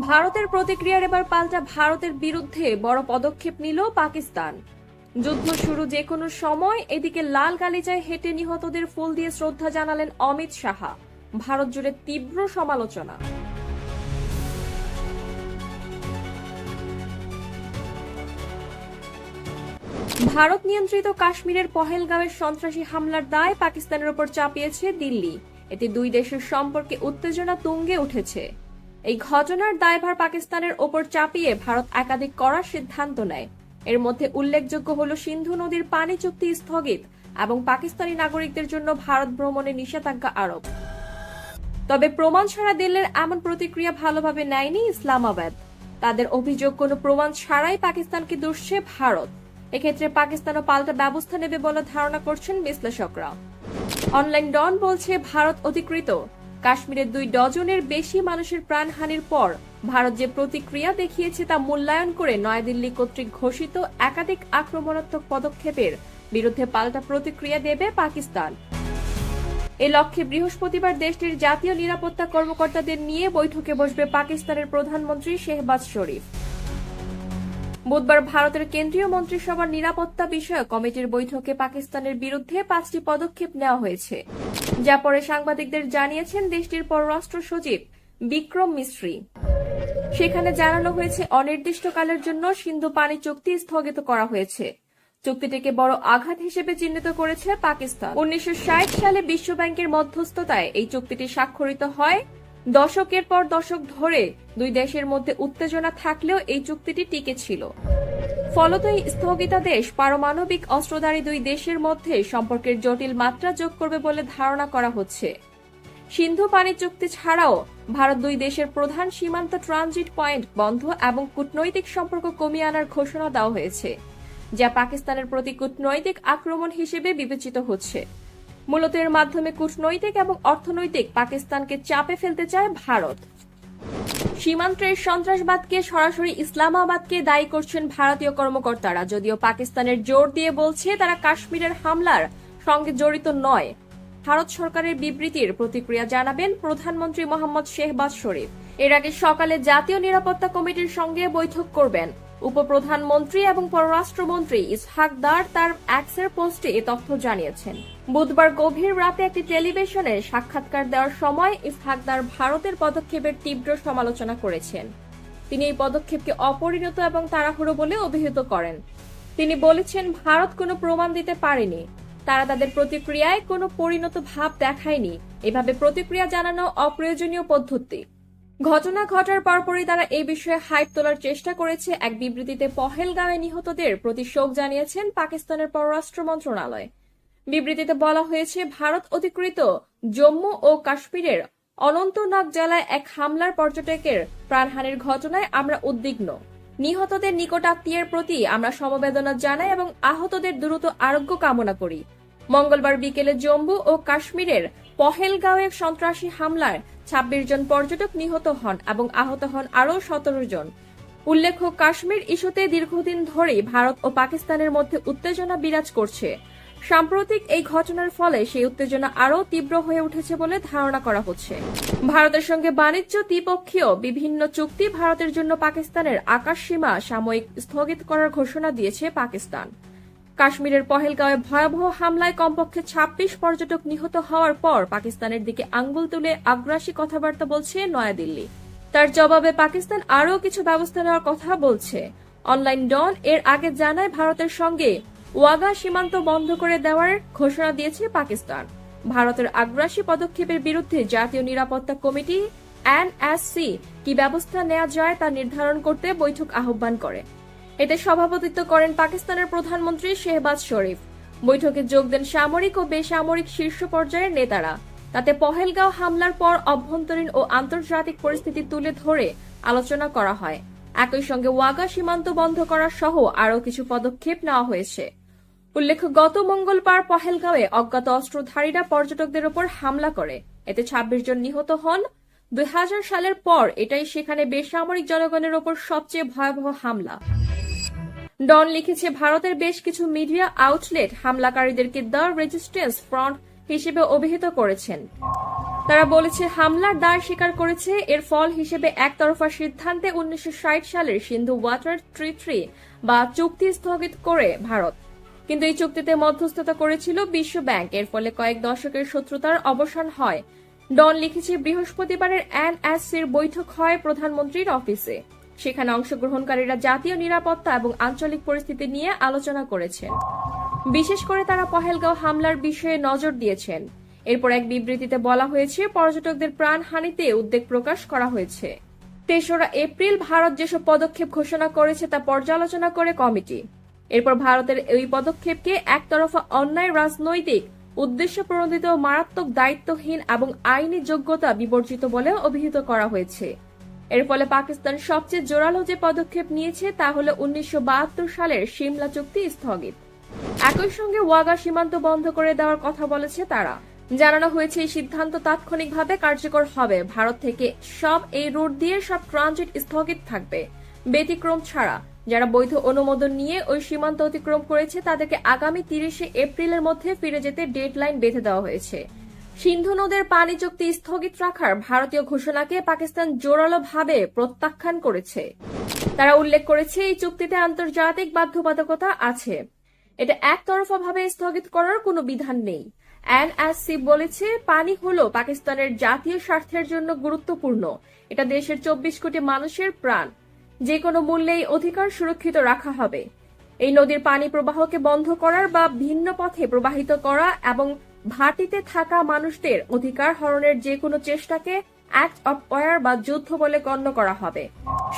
ভারতের প্রতিক্রিয়ার এবার পাল্টা ভারতের বিরুদ্ধে বড় পদক্ষেপ নিল পাকিস্তান। যুদ্ধ শুরু যে কোনো সময়। এদিকে লাল গালিচায় হেঁটে নিহতদের ফুল দিয়ে শ্রদ্ধা জানালেন অমিত সাহা। ভারত জুড়ে তীব্র সমালোচনা। ভারত নিয়ন্ত্রিত কাশ্মীরের পহেলগাঁওয়ের সন্ত্রাসী হামলার দায় পাকিস্তানের উপর চাপিয়েছে দিল্লি। এতে দুই দেশের সম্পর্কে উত্তেজনা তুঙ্গে উঠেছে। এই ঘটনার দায়ভার পাকিস্তানের ওপর চাপিয়ে ভারত একাধিক কড়া সিদ্ধান্ত নেয়। এর মধ্যে উল্লেখযোগ্য হল সিন্ধু নদীর পানি চুক্তি স্থগিত এবং পাকিস্তানি নাগরিকদের জন্য ভারত ভ্রমণে নিষেধাজ্ঞা আরোপ। তবে প্রমাণ ছাড়া দিল্লির এমন প্রতিক্রিয়া ভালোভাবে নেয়নি ইসলামাবাদ। তাদের অভিযোগ, কোনো প্রমাণ ছাড়াই পাকিস্তানকে দুষছে ভারত। এক্ষেত্রে পাকিস্তানও পাল্টা ব্যবস্থা নেবে বলে ধারণা করছেন বিশ্লেষকরা। অনলাইন ডন বলছে, ভারত অধিকৃত কাশ্মীরের 2 ডজনের বেশি মানুষের প্রাণহানির পর ভারত যে প্রতিক্রিয়া দেখিয়েছে তা মূল্যায়ন করে নয়াদিল্লি কর্তৃক ঘোষিত একাধিক আক্রমণাত্মক পদক্ষেপের বিরুদ্ধে পাল্টা প্রতিক্রিয়া দেবে পাকিস্তান। এ লক্ষ্যে বৃহস্পতিবার দেশটির জাতীয় নিরাপত্তা কর্মকর্তাদের নিয়ে বৈঠকে বসবে পাকিস্তানের প্রধানমন্ত্রী শেহবাজ শরীফ। বুধবার ভারতের কেন্দ্রীয় মন্ত্রিসভার নিরাপত্তা বিষয়ক কমিটির বৈঠকে পাকিস্তানের বিরুদ্ধে 5টি পদক্ষেপ নেওয়া হয়েছে, যা পরে সাংবাদিকদের জানিয়েছেন দেশটির পররাষ্ট্র সচিব বিক্রম মিশ্রি। সেখানে জানানো হয়েছে, অনির্দিষ্টকালের জন্য সিন্ধু পানি চুক্তি স্থগিত করা হয়েছে। চুক্তিটিকে বড় আঘাত হিসেবে চিহ্নিত করেছে পাকিস্তান। 1960 সালে বিশ্বব্যাংকের মধ্যস্থতায় এই চুক্তিটি স্বাক্ষরিত হয়। দশকের পর দশক ধরে দুই দেশের মধ্যে উত্তেজনা থাকলেও এই চুক্তিটি টিকে ছিল। ফলত এই স্থগিতাদেশ পারমাণবিক অস্ত্রধারী দুই দেশের মধ্যে সম্পর্কের জটিল মাত্রা যোগ করবে বলে ধারণা করা হচ্ছে। সিন্ধু পানি চুক্তি ছাড়াও ভারত দুই দেশের প্রধান সীমান্ত ট্রানজিট পয়েন্ট বন্ধ এবং কূটনৈতিক সম্পর্ক কমিয়ে আনার ঘোষণা দেওয়া হয়েছে, যা পাকিস্তানের প্রতি কূটনৈতিক আক্রমণ হিসেবে বিবেচিত হচ্ছে। মূলত এর মাধ্যমে কূটনৈতিক এবং অর্থনৈতিক পাকিস্তানকে চাপে ফেলতে চায় ভারত। সীমান্তের সন্ত্রাসবাদকে সরাসরি ইসলামাবাদকে দায়ী করছেন ভারতীয় কর্মকর্তারা, যদিও পাকিস্তানের জোর দিয়ে বলছে তারা কাশ্মীরের হামলার সঙ্গে জড়িত নয়। ভারত সরকারের বিবৃতির প্রতিক্রিয়া জানাবেন প্রধানমন্ত্রী মোহাম্মদ শেহবাজ শরীফ। এর আগে সকালে জাতীয় নিরাপত্তা কমিটির সঙ্গে বৈঠক করবেন উপপ্রধানমন্ত্রী এবং পররাষ্ট্রমন্ত্রী ইসহাক দার তার এক্সের পোস্টে এ তথ্য জানিয়েছেন। বুধবার গভীর রাতে একটি টেলিভিশনে সাক্ষাৎকার দেওয়ার সময় ইসহাক দার ভারতের পদক্ষেপের তীব্র সমালোচনা করেছেন। তিনি এই পদক্ষেপকে অপরিণত এবং তাড়াহুড়ো বলে অভিহিত করেন। তিনি বলেছেন, ভারত কোনো প্রমাণ দিতে পারেনি, তারা তাদের প্রতিক্রিয়ায় কোনো পরিণত ভাব দেখায়নি। এভাবে প্রতিক্রিয়া জানানো অপ্রয়োজনীয় পদ্ধতি। ঘটনা ঘটার পরপরই তারা এই বিষয়ে হাইপ তোলার চেষ্টা করেছে। এক বিবৃতিতে পহেলগাঁওয়ে নিহতদের প্রতি শোক জানিয়েছেন পাকিস্তানের পররাষ্ট্র মন্ত্রণালয়। বিবৃতিতে বলা হয়েছে, ভারত অধিকৃত জম্মু ও কাশ্মীরের অনন্তনাগ জেলায় এক হামলার পর্যটকের প্রাণহানির ঘটনায় আমরা উদ্বিগ্ন। নিহতদের নিকটাত্মীয়ের প্রতি আমরা সমবেদনা জানাই এবং আহতদের দ্রুত আরোগ্য কামনা করি। মঙ্গলবার বিকেলে জম্মু ও কাশ্মীরের পহেলগাঁওয়ে সন্ত্রাসী হামলায় 26 জন পর্যটক নিহত হন এবং আহত হন আরও 17 জন। উল্লেখ্য, কাশ্মীর ইস্যুতে দীর্ঘদিন ধরেই ভারত ও পাকিস্তানের মধ্যে উত্তেজনা বিরাজ করছে। সাম্প্রতিক এই ঘটনার ফলে সেই উত্তেজনা আরও তীব্র হয়ে উঠেছে বলে ধারণা করা হচ্ছে। ভারতের সঙ্গে বাণিজ্য দ্বিপক্ষীয় বিভিন্ন চুক্তি ভারতের জন্য পাকিস্তানের আকাশসীমা সাময়িক স্থগিত করার ঘোষণা দিয়েছে পাকিস্তান। কাশ্মীরের পহেলগাঁওয়ে ভয়াবহ হামলায় কমপক্ষে 26 পর্যটক নিহত হওয়ার পর পাকিস্তানের দিকে আঙ্গুল তুলে আগ্রাসী কথাবার্তা বলছে নয়াদিল্লি। তার জবাবে পাকিস্তান আরও কিছু ব্যবস্থা নেওয়ার কথা বলছে। অনলাইন ডন এর আগে জানায়, ভারতের সঙ্গে ওয়াগা সীমান্ত বন্ধ করে দেওয়ার ঘোষণা দিয়েছে পাকিস্তান। ভারতের আগ্রাসী পদক্ষেপের বিরুদ্ধে জাতীয় নিরাপত্তা কমিটি এনএসসি কি ব্যবস্থা নেওয়া যায় তা নির্ধারণ করতে বৈঠক আহ্বান করে। এতে সভাপতিত্ব করেন পাকিস্তানের প্রধানমন্ত্রী শেহবাজ শরীফ। বৈঠকে যোগ দেন সামরিক ও বেসামরিক শীর্ষ পর্যায়ের নেতারা। তাতে পহেলগাঁও হামলার পর অভ্যন্তরীণ ও আন্তর্জাতিক পরিস্থিতি তুলে ধরে আলোচনা করা হয়। একই সঙ্গে ওয়াগা সীমান্ত বন্ধ করা সহ আরও কিছু পদক্ষেপ নেওয়া হয়েছে। উল্লেখ্য, গত মঙ্গলবার পহেলগাঁওয়ে অজ্ঞাত অস্ত্রধারীরা পর্যটকদের ওপর হামলা করে। এতে 26 জন নিহত হন। 2000 সালের পর এটাই সেখানে বেসামরিক জনগণের ওপর সবচেয়ে ভয়াবহ হামলা। ডন লিখেছে, ভারতের বেশ কিছু মিডিয়া আউটলেট হামলাকারীদেরকে দ্য রেজিস্ট্যান্স ফ্রন্ট হিসেবে অভিহিত করেছেন। তারা বলেছে হামলার দায় স্বীকার করেছে। এর ফল হিসেবে একতরফা সিদ্ধান্তে 1960 সালের সিন্ধু ওয়াটার ট্রিটি বা চুক্তি স্থগিত করে ভারত। কিন্তু এই চুক্তিতে মধ্যস্থতা করেছিল বিশ্ব ব্যাংক। এর ফলে কয়েক দশকের শত্রুতার অবসান হয়। ডন লিখেছে বৃহস্পতিবারের এনএসসির বৈঠক হয় প্রধানমন্ত্রীর অফিসে। সেখানে অংশগ্রহণকারীরা জাতীয় নিরাপত্তা এবং আঞ্চলিক পরিস্থিতি নিয়ে আলোচনা করেছেন। বিশেষ করে তারা পহেলগাঁও হামলার বিষয়ে নজর দিয়েছেন। এরপর এক বিবৃতিতে বলা হয়েছে পর্যটকদের প্রাণহানিতে উদ্বেগ প্রকাশ করা হয়েছে। ৩রা এপ্রিল ভারত যেসব পদক্ষেপ ঘোষণা করেছে তা পর্যালোচনা করে কমিটি। এরপর ভারতের এই পদক্ষেপকে একতরফা অন্যায়, রাজনৈতিক উদ্দেশ্য প্রণোদিত, মারাত্মক, দায়িত্বহীন এবং আইনি যোগ্যতা বিবর্জিত বলে অভিহিত করা হয়েছে। এর ফলে পাকিস্তান সবচেয়ে জোরালো যে পদক্ষেপ নিয়েছে তা হল 1972 সালের সিমলা চুক্তি স্থগিত। একই সঙ্গে ওয়াগা সীমান্ত বন্ধ করে দেওয়ার কথা বলেছে তারা। জানানো হয়েছে এই সিদ্ধান্ত তাৎক্ষণিকভাবে কার্যকর হবে। ভারত থেকে এই রুট দিয়ে সব ট্রানজিট স্থগিত থাকবে, ব্যতিক্রম ছাড়া। যারা বৈধ অনুমোদন নিয়ে ওই সীমান্ত অতিক্রম করেছে তাদেরকে আগামী 30 এপ্রিলের মধ্যে ফিরে যেতে ডেডলাইন বেঁধে দেওয়া হয়েছে। সিন্ধু নদের পানি চুক্তি স্থগিত রাখার ভারতীয় ঘোষণাকে পাকিস্তান জোরালোভাবে প্রত্যাখ্যান করেছে। তারা উল্লেখ করেছে এই চুক্তিতে আন্তর্জাতিক বাধ্যবাধকতা আছে। এটা একতরফাভাবে স্থগিত করার কোনো বিধান নেই। এনএসসি বলেছে পানি হল পাকিস্তানের জাতীয় স্বার্থের জন্য গুরুত্বপূর্ণ। এটা দেশের 24 কোটি মানুষের প্রাণ। যে কোনো মূল্যে এই অধিকার সুরক্ষিত রাখা হবে। এই নদীর পানি প্রবাহকে বন্ধ করার বা ভিন্ন পথে প্রবাহিত করা এবং ভাটিতে থাকা মানুষদের অধিকার হরণের যে কোনো চেষ্টাকে অ্যাক্ট অফ ওয়ার বা যুদ্ধ বলে গণ্য করা হবে।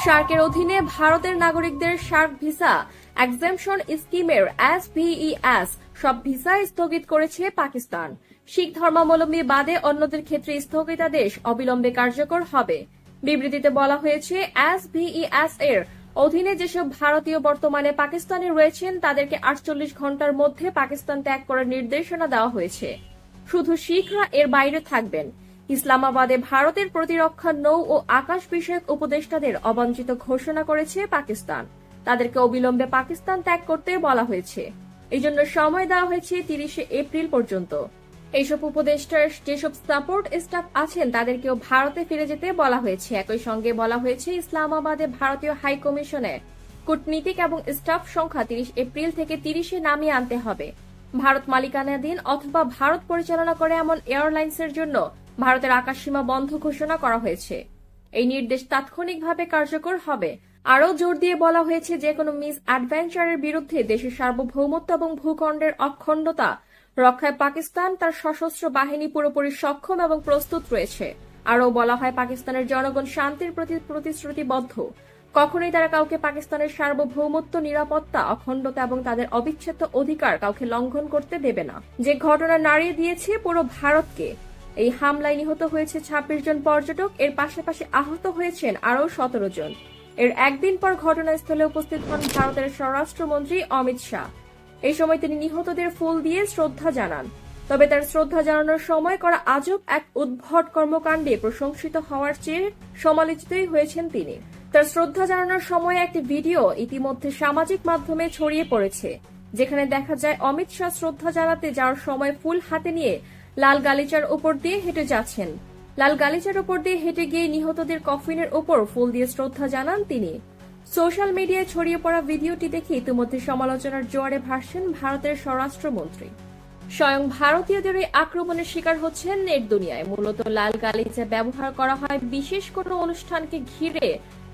সার্কের অধীনে ভারতের নাগরিকদের সার্ক ভিসা এক্সেমশন স্কিমের SVES সব ভিসা স্থগিত করেছে পাকিস্তান। শিখ ধর্মাবলম্বী বাদে অন্যদের ক্ষেত্রে স্থগিতাদেশ অবিলম্বে কার্যকর হবে। বিবৃতিতে বলা হয়েছে SVES এর অধীনে যেসব ভারতীয় বর্তমানে পাকিস্তানে রয়েছেন তাদেরকে 48 ঘন্টার মধ্যে পাকিস্তান ত্যাগ করার নির্দেশনা দেওয়া হয়েছে। শুধু শিখরা এর বাইরে থাকবেন। ইসলামাবাদে ভারতের প্রতিরক্ষা, নৌ ও আকাশ বিষয়ক উপদেষ্টাদের অবাঞ্ছিত ঘোষণা করেছে পাকিস্তান। তাদেরকে অবিলম্বে পাকিস্তান ত্যাগ করতে বলা হয়েছে। এই জন্য সময় দেওয়া হয়েছে 30 এপ্রিল পর্যন্ত। এইসব উপদেষ্টার যেসব সাপোর্ট স্টাফ আছেন তাদেরকেও ভারতে ফিরে যেতে বলা হয়েছে। একই সঙ্গে বলা হয়েছে ইসলামাবাদে ভারতীয় হাই কমিশনে কূটনীতিক এবং স্টাফ সংখ্যা 30 এপ্রিল থেকে 30 নামিয়ে আনতে হবে। ভারত মালিকানাধীন অথবা ভারত পরিচালনা করে এমন এয়ারলাইন্সের জন্য ভারতের আকাশসীমা বন্ধ ঘোষণা করা হয়েছে। এই নির্দেশ তাৎক্ষণিকভাবে কার্যকর হবে। আরও জোর দিয়ে বলা হয়েছে যে কোনো মিস অ্যাডভেঞ্চারের বিরুদ্ধে দেশের সার্বভৌমত্ব এবং ভূখণ্ডের অখণ্ডতা রক্ষায় পাকিস্তান তার সশস্ত্র বাহিনী পুরোপুরি সক্ষম এবং প্রস্তুত রয়েছে। আরও বলা হয় পাকিস্তানের জনগণ শান্তির প্রতি প্রতিশ্রুতিবদ্ধ। কখনোই তারা কাউকে পাকিস্তানের সার্বভৌমত্ব, নিরাপত্তা, অখণ্ডতা এবং তাদের অবিচ্ছেদ্য অধিকার কাউকে লঙ্ঘন করতে দেবে না। যে ঘটনা নাড়িয়ে দিয়েছে পুরো ভারতকে। এই হামলায় নিহত হয়েছে 26 জন পর্যটক। এর পাশাপাশি আহত হয়েছেন আরও 17 জন। এর একদিন পর ঘটনাস্থলে উপস্থিত হন ভারতের স্বরাষ্ট্রমন্ত্রী অমিত শাহ। এই সময় তিনি নিহতদের ফুল দিয়ে শ্রদ্ধা জানান। তবে তার শ্রদ্ধা জানানোর সময় করা আজব এক উদ্ভট কর্মকাণ্ডে প্রশংসিত হওয়ার চেয়ে সমালোচিতই হয়েছেন তিনি। তার শ্রদ্ধা জানানোর সময় একটি ভিডিও ইতিমধ্যে সামাজিক মাধ্যমে ছড়িয়ে পড়েছে, যেখানে দেখা যায় অমিত শাহ শ্রদ্ধা জানাতে যাওয়ার সময় ফুল হাতে নিয়ে লাল গালিচার উপর দিয়ে হেঁটে যাচ্ছেন। লাল গালিচার উপর দিয়ে হেঁটে গিয়ে নিহতদের কফিনের উপর ফুল দিয়ে শ্রদ্ধা জানান তিনি। সোশ্যাল মিডিয়ায় ছড়িয়ে পড়া ভিডিওটি দেখে ইতিমধ্যে সমালোচনার জোয়ারে ভাসছেন ভারতের স্বরাষ্ট্রমন্ত্রী। স্বয়ং ভারতীয়দের এই আক্রমণের শিকার হচ্ছেন নেট দুনিয়ায়। মূলত লাল গালিচা ব্যবহার করা হয় বিশেষ কোনো অনুষ্ঠানকে ঘিরে,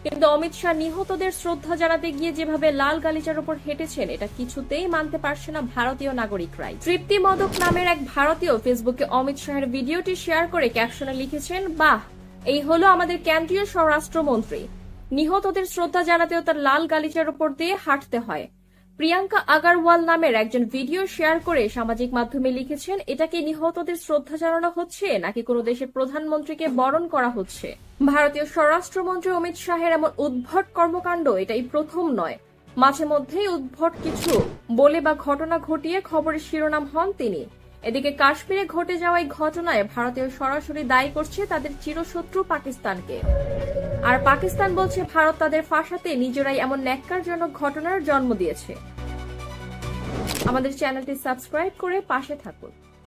কিন্তু অমিত শাহ নিহতদের শ্রদ্ধা জানাতে গিয়ে যেভাবে লাল গালিচার উপর হেঁটেছেন এটা কিছুতেই মানতে পারছে না ভারতীয় নাগরিকরাই। তৃপ্তি মদক নামের এক ভারতীয় ফেসবুকে অমিত শাহের ভিডিওটি শেয়ার করে ক্যাপশনে লিখেছেন, বাহ, এই হলো আমাদের কেন্দ্রীয় স্বরাষ্ট্রমন্ত্রী। নিহতদের শ্রদ্ধা জানাতেও তার লাল গালিচার উপর দিয়ে হাঁটতে হয়। প্রিয়াঙ্কা আগারওয়াল নামের একজন ভিডিও শেয়ার করে সামাজিক মাধ্যমে লিখেছেন, এটাকে নিহতদের শ্রদ্ধা জানানো হচ্ছে নাকি কোনো দেশের প্রধানমন্ত্রীকে বরণ করা হচ্ছে? ভারতীয় স্বরাষ্ট্রমন্ত্রী অমিত শাহের এমন উদ্ভট কর্মকাণ্ড এটাই প্রথম নয়। মাঝে মধ্যেই উদ্ভট কিছু বলে বা ঘটনা ঘটিয়ে খবরের শিরোনাম হন তিনি। এদিকে কাশ্মীরে ঘটে যাওয়া এই ঘটনায় ভারতীয় সরাসরি দায়ী করছে তাদের চিরশত্রু পাকিস্তানকে। আর পাকিস্তান বলছে ভারত তাদের ফাঁসাতে নিজেরাই এমন ন্যাক্কারজনক ঘটনার জন্ম দিয়েছে। আমাদের চ্যানেলটি সাবস্ক্রাইব করে পাশে থাকুন।